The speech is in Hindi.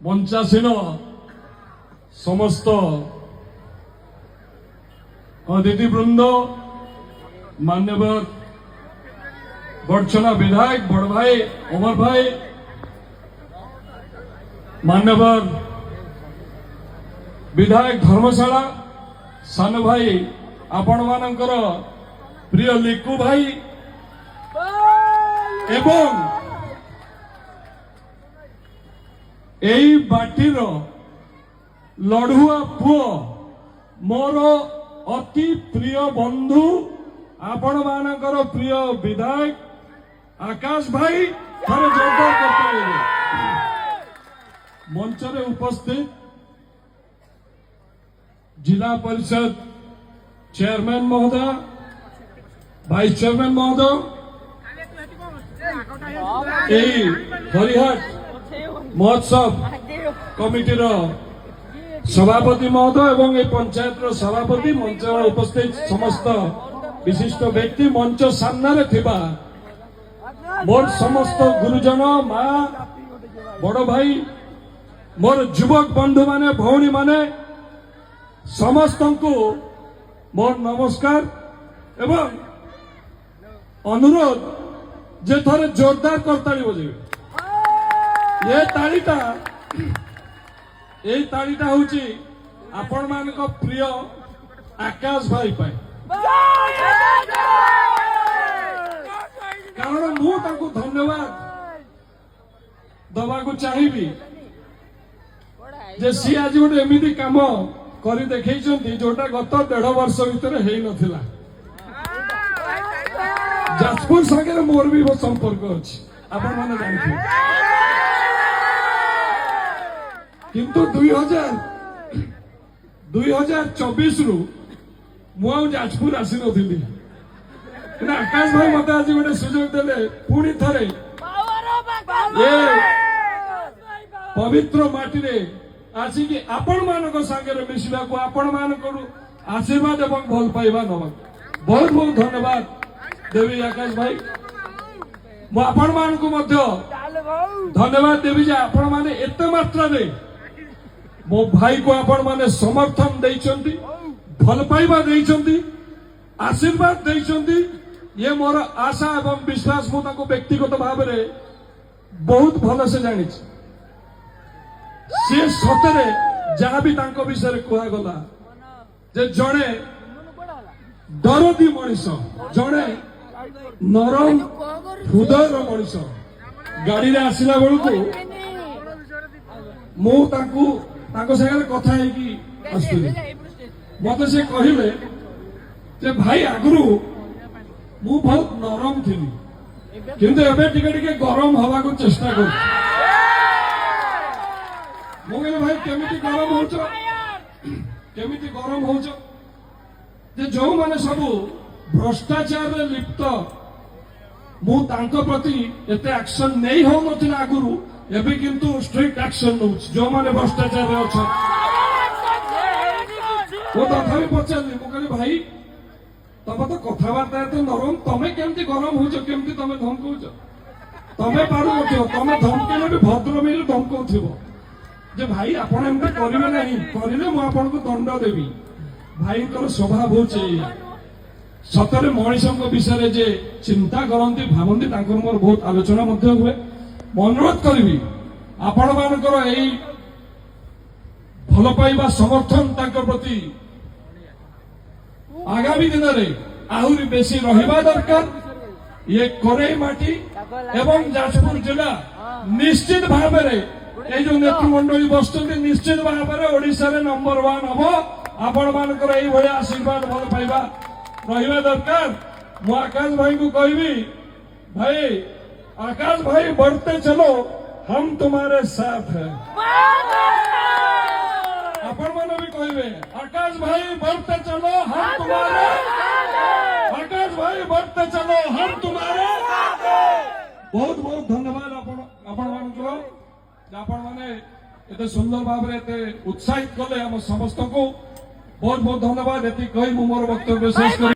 मंचासीन समस्त अतिथिवृंद मान्यवर बड़चना विधायक बड़ भाई अमर भाई मान्यवर विधायक धर्मशाला सान भाई आपण मानकर प्रिय लिकु भाई एवं एई बाटीर लड़ुआ पुओ मोर अति प्रिय बंधु आपण मानकर प्रिय विधायक आकाश भाई थे जोरदार करते मंच रे उपस्थित जिला परिषद चेयरमैन महोदय वाइस चेयरमैन महोदय हरिहाट महोत्सव कमिटी सभापति महोदय एवं पंचायत सभापति मंच उपस्थित समस्त विशिष्ट व्यक्ति मंच सामने थिबा मोर समस्त गुरुजन माँ बड़ भाई मोर युवक बंधु माने भौणी माने समस्त को मोर नमस्कार एवं अनुरोध जे थोड़े जोरदार करताली बजेबे ये तालीटा हूँ आपण मान प्रिय आकाश भाई पाए कारण मु धन्यवाद दवा को चाहिए जे सी आज गोटे एमती काम कर देखी जोटा गत 1.5 वर्ष भितर नथिला जाजपुर संगे मोर भी बहुत संपर्क अच्छी आपण माने जानते किंतु 2024 रु मु जाजपुर आसी नथिली आकाश भाई मत आज गोटे सुजोग देले पुणी थरे ये पवित्र माटी रे आसिकी आपण मानक संगे मिसवा को आपण मानक आशीर्वाद एवं भल पाइबा नवा बहुत बहुत धन्यवाद देवी आकाश भाई मु आपण मान को मध्य धन्यवाद देवी जे आपण माने एते मात्रा रे मो भाई को आपण माने समर्थन देइचंती भल पाइबा देइचंती आशीर्वाद देइचंती ये मोर आशा एवं विश्वास मु ताको व्यक्तिगत भाव रे बहुत भल से जानि सी सतरे जहाँ भी तांको विषय कह गला जे जड़े दरदी मनीष जड़े नरम हृदय मनीष गाड़ी रे आसला बेलू मुझे कथा मत से कहले जे भाई आगु मु बहुत नरम थी किंतु एबे टिके गरम हवा को चेष्टा कर भाई केमिति गरम हो जो माने सब भ्रष्टाचार रे लिप्त मु तांको प्रति एते एक्शन नहीं हो नथिला आगुरु एबे किंतु स्ट्रिक्ट एक्शन नउछ जो माने भ्रष्टाचार रे अछ वो तथापि पचारली मु कहली भाई तब तो कथबार्ता तो नरम तमे केमती गरम हो केमती तमे धमकौछ तमे पारु नथियो तमे धमकेले भी भद्र मिल धमकौथिबो जे भाई आपण एमती करिवे नहीं करिले मु आपण को दंड देबी भाई कर स्वभाव होचे सतरे मनीषों विषय जे चिंता करती भावती मोर बहुत आलोचना हुए अनुरोध करी आपण मानकर यही भल पाइबा समर्थन प्रति आगामी दिन में आहरी बेसी रहिबा दरकार ये कोरेई माटी एवं जाजपुर जिला निश्चित भाव में ये जो नेतृमंडली बसुँच निश्चित भाव में ओडिशा रे नंबर 1 हम आपण मानकर यही भाई आशीर्वाद भल पाइबा रहिबा दरकार मु आकाश भाई को कहबी भाई आकाश भाई बढ़ते चलो हम तुम्हारे साथ हैं आपण माने भी कहबे आकाश भाई बढ़ते चलो हम तुम्हारे आकाश भाई बढ़ते चलो हम तुम्हारे बहुत बहुत धन्यवाद आपण माने एते सुंदर भाव रे एते उत्साहित कले हम समस्त को बहुत बहुत धन्यवाद एति कहि मु मोर वक्तव्य शेष